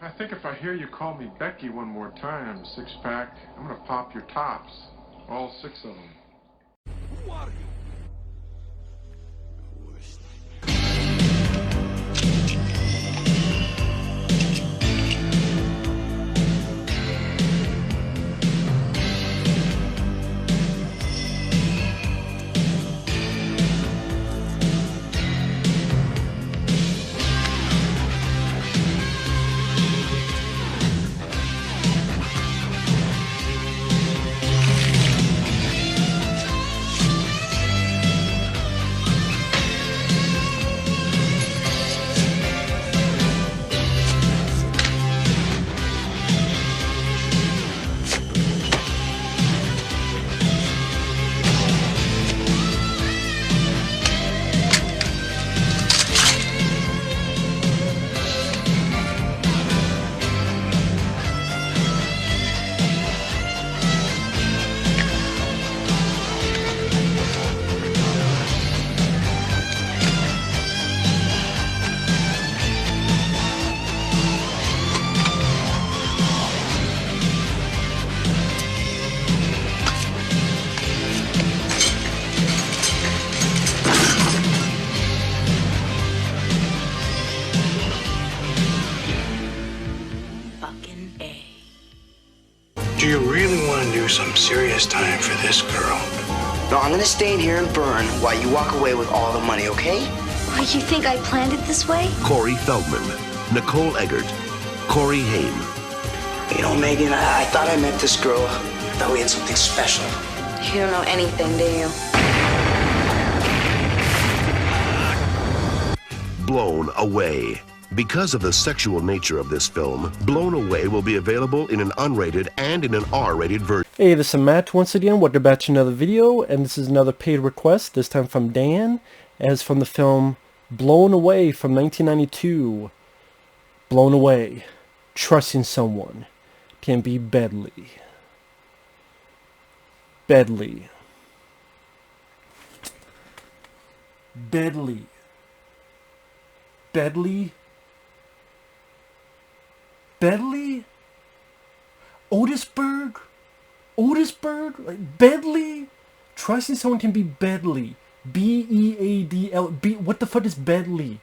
I think if I hear you call me Becky one more time, six-pack, I'm gonna pop your tops. All six of them. Who are you? Do you really want to do some serious time for this girl? No, I'm gonna stay in here and burn while you walk away with all the money, okay? Why, you think I planned it this way? Corey Feldman, Nicole Eggert, Corey Haim. You know, Megan, I thought I met this girl. I thought we had something special. You don't know anything, do you? Blown Away. Because of the sexual nature of this film, Blown Away will be available in an unrated and in an R-rated version. Hey, this is Matt once again. Welcome back to another video, and this is another paid request, this time from Dan, as from the film Blown Away from 1992. Blown Away. Trusting someone can be bedly. Bedly. Bedly. Bedly. Bedly? Otisburg? Like Bedly? Trusting someone can be bedly. B-E-A-D-L... what the fuck is bedly?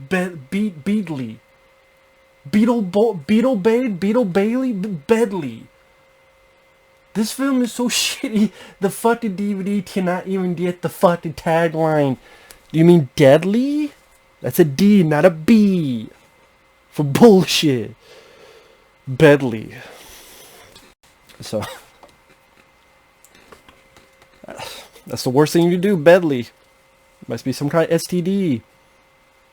Beedly. Beetle Bailey? Bedly. This film is so shitty, the fucking DVD cannot even get the fucking tagline. Do you mean deadly? That's a D, not a B. For bullshit. Bedly. So. That's the worst thing you can do, bedly. Must be some kind of STD.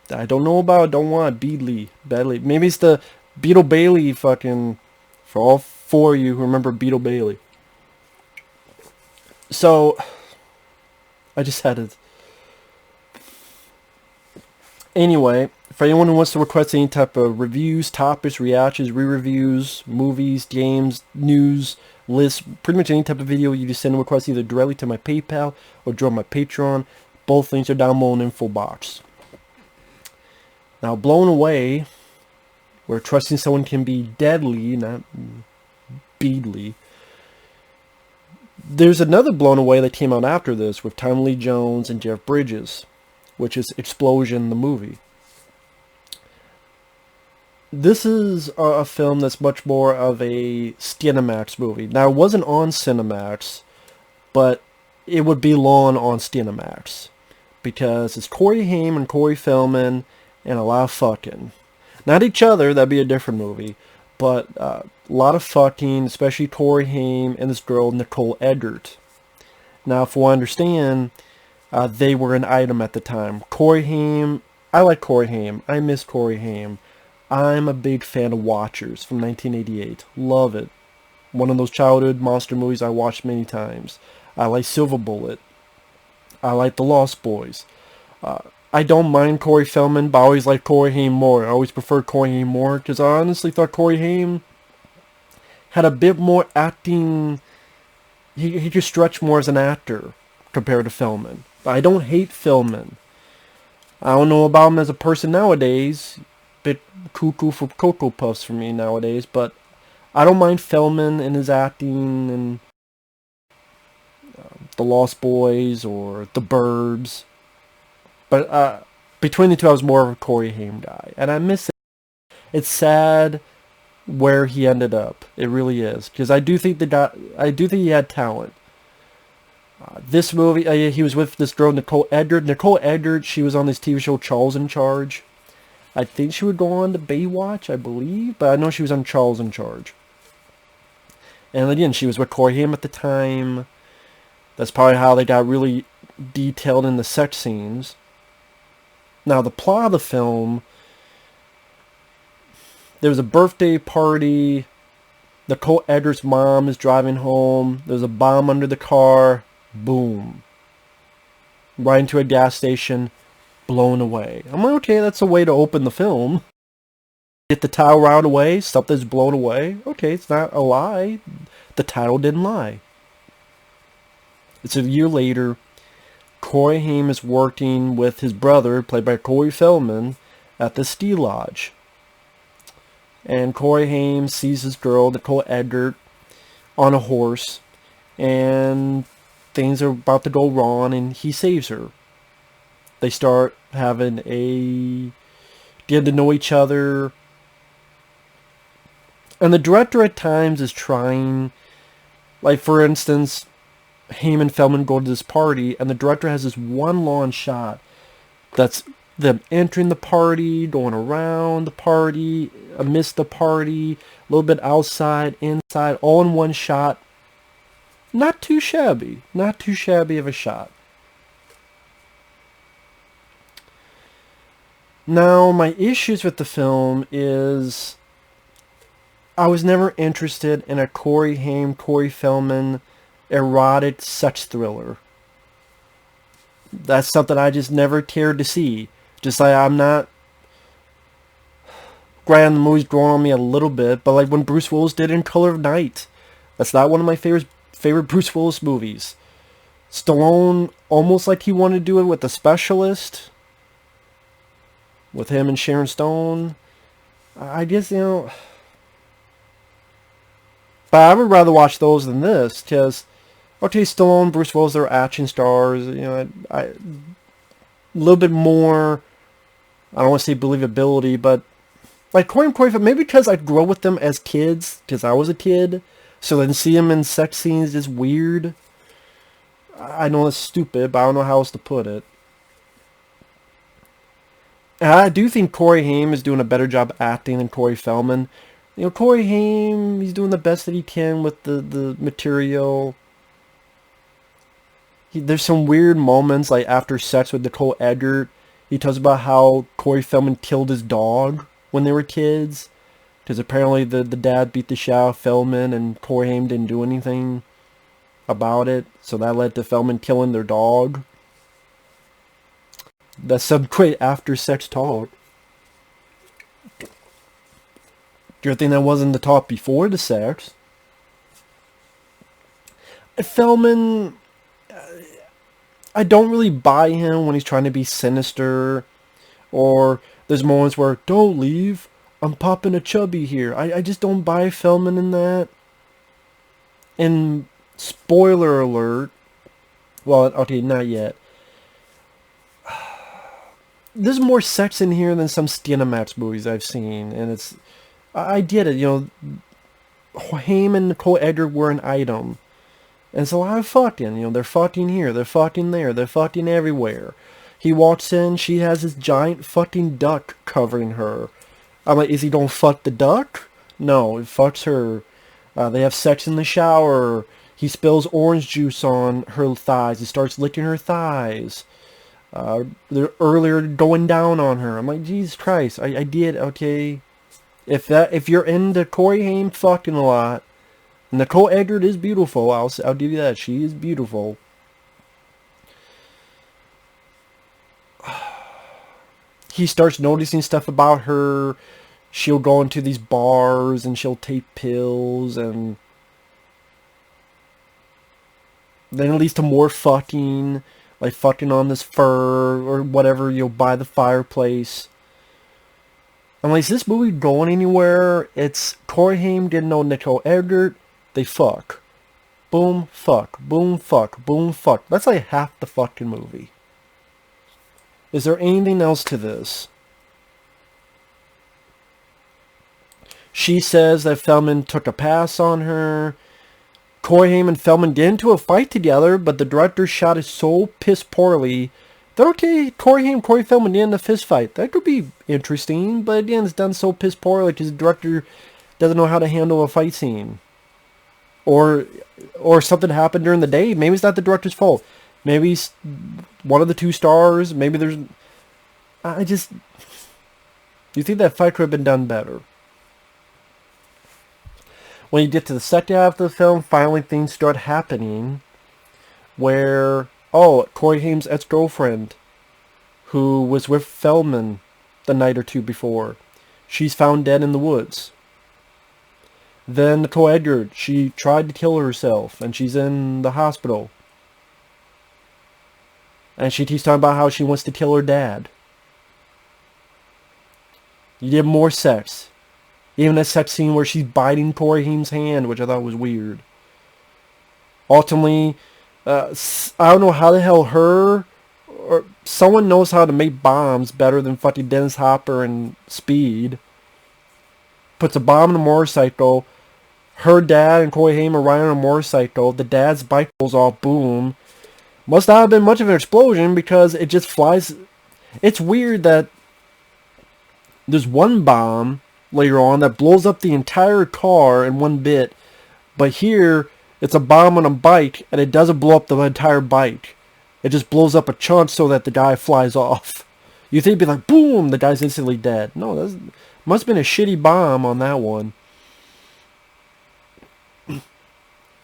I don't know about, don't want. Beedly. Bedly. Maybe it's the Beetle Bailey fucking. For all four of you who remember Beetle Bailey. So. I just had to. Anyway, for anyone who wants to request any type of reviews, topics, reactions, re-reviews, movies, games, news, lists, pretty much any type of video, you just send a request either directly to my PayPal or join my Patreon. Both links are down below in the info box. Now, Blown Away, where trusting someone can be deadly, not beedly. There's another Blown Away that came out after this with Tommy Lee Jones and Jeff Bridges, which is Explosion, the movie. This is a film that's much more of a Cinemax movie. Now, it wasn't on Cinemax, but it would belong on Cinemax. Because it's Corey Haim and Corey Feldman and a lot of fucking. Not each other, that'd be a different movie. But a lot of fucking, especially Corey Haim and this girl, Nicole Eggert. Now, if I understand... they were an item at the time. Corey Haim, I like Corey Haim. I miss Corey Haim. I'm a big fan of Watchers from 1988. Love it. One of those childhood monster movies I watched many times. I like Silver Bullet. I like The Lost Boys. I don't mind Corey Feldman, but I always like Corey Haim more. I always prefer Corey Haim more, because I honestly thought Corey Haim had a bit more acting. He could stretch more as an actor compared to Feldman. I don't hate Feldman, I don't know about him as a person nowadays. Bit cuckoo for Cocoa Puffs for me nowadays, but I don't mind Feldman and his acting and The Lost Boys or The Burbs. But between the two, I was more of a Corey Haim guy, and I miss it. It's sad where he ended up. It really is, because I do think he had talent. This movie, he was with this girl, Nicole Eggert. Nicole Eggert, she was on this TV show Charles in Charge. I think she would go on to Baywatch, I believe, but I know she was on Charles in Charge. And again, she was with Corey Haim at the time. That's probably how they got really detailed in the sex scenes. Now, the plot of the film, there was a birthday party. Nicole Eggert's mom is driving home. There's a bomb under the car. Boom. Right into a gas station. Blown away. I'm like, okay, that's a way to open the film. Get the title right away. Something's blown away. Okay, it's not a lie. The title didn't lie. It's a year later. Corey Haim is working with his brother, played by Corey Feldman, at the ski lodge. And Corey Haim sees his girl, Nicole Eggert, on a horse. And things are about to go wrong, and he saves her. They start having getting to know each other. And the director at times is trying, like for instance, Haim and Feldman go to this party, and the director has this one long shot that's them entering the party, going around the party, amidst the party, a little bit outside, inside, all in one shot. Not too shabby. Not too shabby of a shot. Now, my issues with the film is I was never interested in a Corey Haim, Corey Feldman erotic sex thriller. That's something I just never cared to see. Just like I'm not... Granted, the movie's grown on me a little bit, but like when Bruce Willis did in Color of Night. That's not one of my favorite Bruce Willis movies. Stallone, almost like he wanted to do it with The Specialist. With him and Sharon Stone. I guess, But I would rather watch those than this, because... Okay, Stallone, Bruce Willis, they're action stars. A little bit more, I don't want to say believability, but like Corey Feldman, maybe because I grew up with them as kids, because I was a kid, so then see them in sex scenes is weird. I know it's stupid, but I don't know how else to put it. And I do think Corey Haim is doing a better job acting than Corey Feldman. Corey Haim, he's doing the best that he can with the material. There's some weird moments, like after sex with Nicole Eggert. He talks about how Corey Feldman killed his dog when they were kids. Because apparently the dad beat the shit out of Feldman and Corey Haim didn't do anything about it. So that led to Feldman killing their dog. That's some great after sex talk. Do you think that wasn't the talk before the sex? Feldman... I don't really buy him when he's trying to be sinister, or there's moments where, don't leave, I'm popping a chubby here. I just don't buy Feldman in that. And spoiler alert, well, okay, not yet. There's more sex in here than some Skinamax movies I've seen, and it's, I get it, Haim and Nicole Eggert were an item. And it's a lot of fucking, they're fucking here, they're fucking there, they're fucking everywhere. He walks in, she has this giant fucking duck covering her. I'm like, is he gonna fuck the duck? No, he fucks her. They have sex in the shower. He spills orange juice on her thighs. He starts licking her thighs. They're earlier going down on her. I'm like, Jesus Christ, I did, okay. If you're into Corey Haim fucking a lot, Nicole Eggert is beautiful. I'll give you that. She is beautiful. He starts noticing stuff about her. She'll go into these bars and she'll take pills, and then it leads to more fucking. like fucking on this fur or whatever, by the fireplace. I'm like, is this movie going anywhere? It's Corey Haim didn't know Nicole Eggert. They fuck. Boom, fuck. Boom, fuck. Boom, fuck. That's like half the fucking movie. Is there anything else to this? She says that Feldman took a pass on her. Corey Haim and Feldman get into a fight together, but the director shot it so piss poorly that, okay, Corey Haim, Corey Feldman get in a fist fight. That could be interesting, but again, it's done so piss poorly because the director doesn't know how to handle a fight scene. Or something happened during the day. Maybe it's not the director's fault. Maybe he's one of the two stars. Maybe there's... You think that fight could have been done better. When you get to the second half of the film, finally things start happening where, Corey Haim's ex-girlfriend, who was with Feldman the night or two before, she's found dead in the woods. Then Nicole Eggert, she tried to kill herself, and she's in the hospital. And she keeps talking about how she wants to kill her dad. You get more sex. Even a sex scene where she's biting Corey Haim's hand, which I thought was weird. Ultimately, I don't know how the hell her or someone knows how to make bombs better than fucking Dennis Hopper and Speed. Puts a bomb in a motorcycle. Her dad and Corey Haim are riding on a motorcycle. The dad's bike goes off. Boom. Must not have been much of an explosion because it just flies. It's weird that there's one bomb later on that blows up the entire car in one bit, but here it's a bomb on a bike and it doesn't blow up the entire bike. It just blows up a chunk so that the guy flies off. You think it'd be like boom, the guy's instantly dead. No, that must have been a shitty bomb on that one.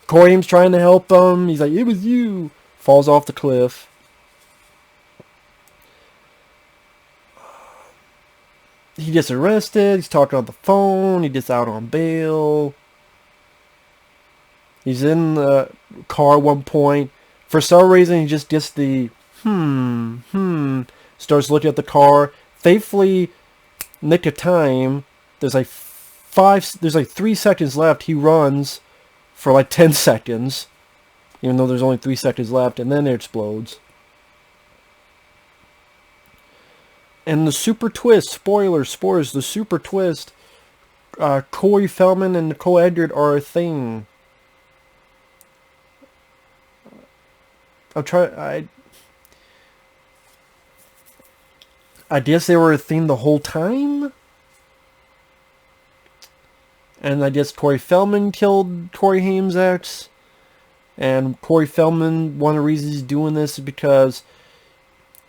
Corey Haim's trying to help him. He's like, it was you. Falls off the cliff. He gets arrested. He's talking on the phone. He gets out on bail. He's in the car at one point. For some reason, he just gets the starts looking at the car. Faithfully, nick of time. There's like 3 seconds left. He runs for like 10 seconds. Even though there's only 3 seconds left. And then it explodes. And the super twist, spoilers, the super twist, Corey Feldman and Nicole Eggert are a thing. I guess they were a thing the whole time? And I guess Corey Feldman killed Corey Haim's ex. And Corey Feldman, one of the reasons he's doing this is because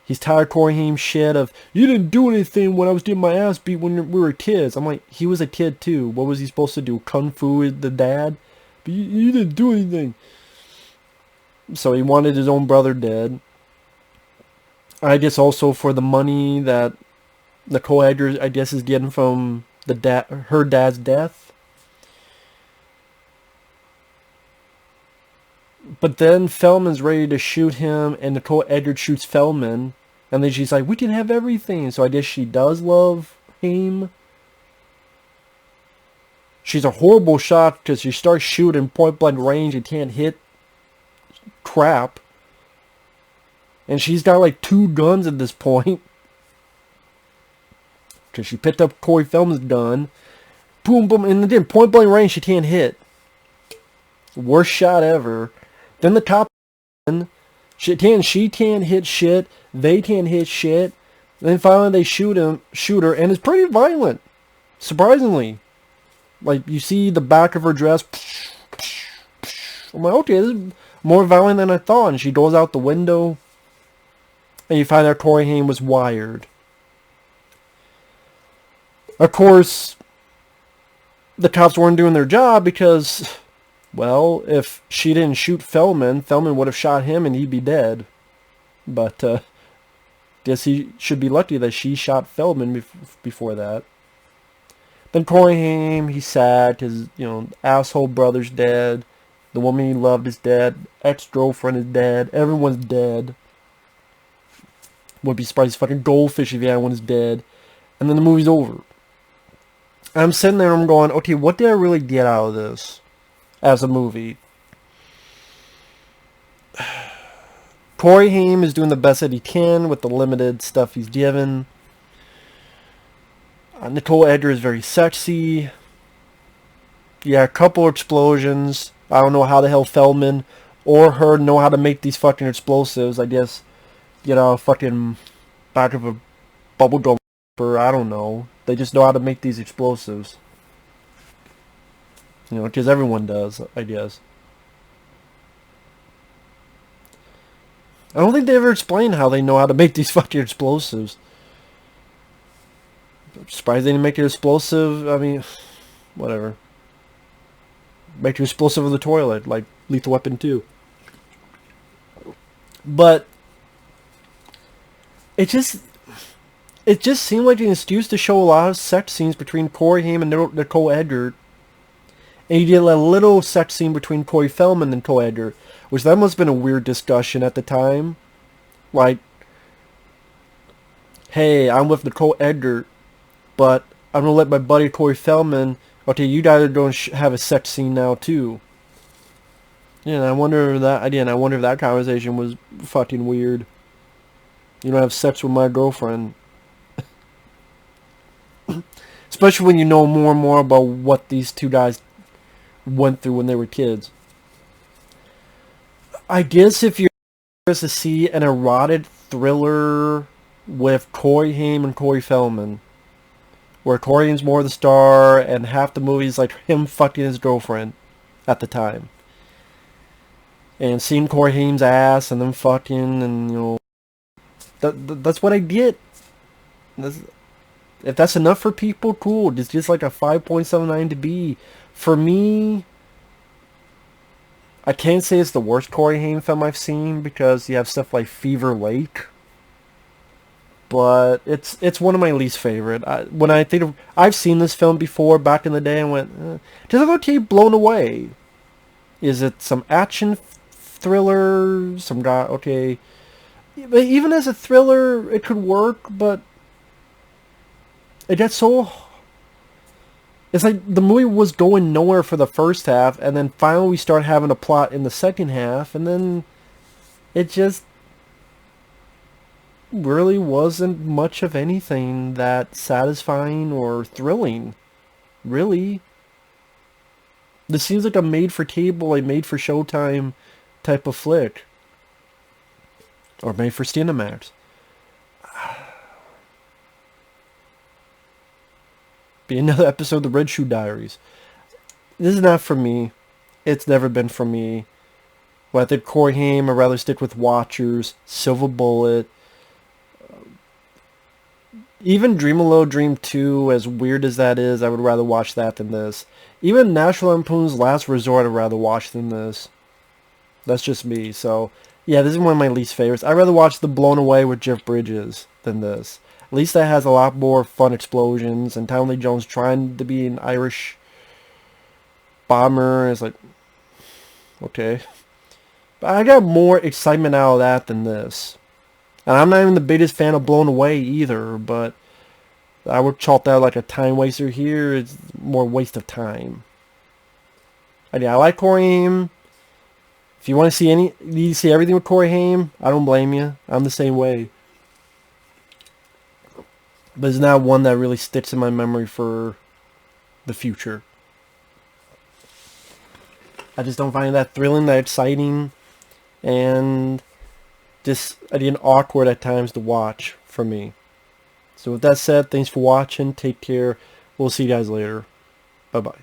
he's tired of Corey Haim's shit of, you didn't do anything when I was getting my ass beat when we were kids. I'm like, he was a kid too. What was he supposed to do? Kung fu with the dad? But you didn't do anything. So he wanted his own brother dead. I guess also for the money that Nicole Eggert, I guess, is getting from her dad's death. But then Feldman's ready to shoot him, and Nicole Eggert shoots Feldman. And then she's like, we can have everything. So I guess she does love Haim. She's a horrible shot because she starts shooting point blank range and can't hit crap. And she's got like 2 guns at this point. Because she picked up Corey Feldman's gun. Boom, boom. And then point blank range she can't hit. Worst shot ever. Then the cop, she can't hit shit. They can't hit shit. Then finally they shoot her, and it's pretty violent, surprisingly. Like you see the back of her dress. I'm like, okay, this is more violent than I thought. And she goes out the window, and you find out Corey Haim was wired. Of course, the cops weren't doing their job because, well, if she didn't shoot Feldman would have shot him and he'd be dead. But, guess he should be lucky that she shot Feldman before that. Then Corey Haim, he's sad because, asshole brother's dead. The woman he loved is dead. Ex-girlfriend is dead. Everyone's dead. Wouldn't be surprised fucking goldfish if you had one is dead. And then the movie's over. I'm sitting there and I'm going, okay, what did I really get out of this as a movie? Corey Haim is doing the best that he can with the limited stuff he's given. Nicole Eggert is very sexy. Yeah, a couple explosions. I don't know how the hell Feldman or her know how to make these fucking explosives. I guess, fucking back of a bubblegum, or I don't know. They just know how to make these explosives. Because everyone does, I guess. I don't think they ever explain how they know how to make these fucking explosives. I'm surprised they didn't make it explosive. I mean, whatever. Make it explosive in the toilet, like Lethal Weapon 2. But it just seemed like an excuse to show a lot of sex scenes between Corey Haim and Nicole Eggert. And you did a little sex scene between Corey Feldman and Nicole Eggert, which that must have been a weird discussion at the time. Like, hey, I'm with Nicole Eggert, but I'm going to let my buddy Corey Feldman, okay, you guys are going to have a sex scene now too. Yeah, I wonder if that conversation was fucking weird. You don't have sex with my girlfriend. Especially when you know more and more about what these two guys went through when they were kids. I guess if you're to see an erotic thriller with Corey Haim and Corey Feldman, where Corey Haim's more the star and half the movie's like him fucking his girlfriend at the time, and seeing Corey Haim's ass and them fucking, and that's what I get. If that's enough for people, cool. It's just like a 5.79 to be. For me, I can't say it's the worst Corey Haim film I've seen, because you have stuff like Fever Lake. But it's one of my least favorite. When I think of, I've seen this film before back in the day and went, just okay, blown away. Is it some action thriller? Some guy, okay. But even as a thriller, it could work, but it gets so... It's like the movie was going nowhere for the first half, and then finally we start having a plot in the second half, and then it just really wasn't much of anything that satisfying or thrilling. Really. This seems like a made-for-cable, a made-for-Showtime type of flick. Or made-for-Cinemax. Be another episode of the Red Shoe Diaries. This is not for me. It's never been for me. Well, I think Corey Haim, I'd rather stick with Watchers, Silver Bullet. Even Dream a Little Dream 2, as weird as that is, I would rather watch that than this. Even National Lampoon's Last Resort I'd rather watch than this. That's just me. So, yeah, this is one of my least favorites. I'd rather watch The Blown Away with Jeff Bridges than this. At least that has a lot more fun explosions, and Tommy Lee Jones trying to be an Irish bomber is like, okay. But I got more excitement out of that than this. And I'm not even the biggest fan of Blown Away either, but I would chalk that like a time waster here. It's more waste of time. And yeah, I like Corey Haim. If you want to see everything with Corey Haim, I don't blame you. I'm the same way. But it's not one that really sticks in my memory for the future. I just don't find that thrilling, that exciting, and just, again, awkward at times to watch for me. So with that said, thanks for watching. Take care. We'll see you guys later. Bye-bye.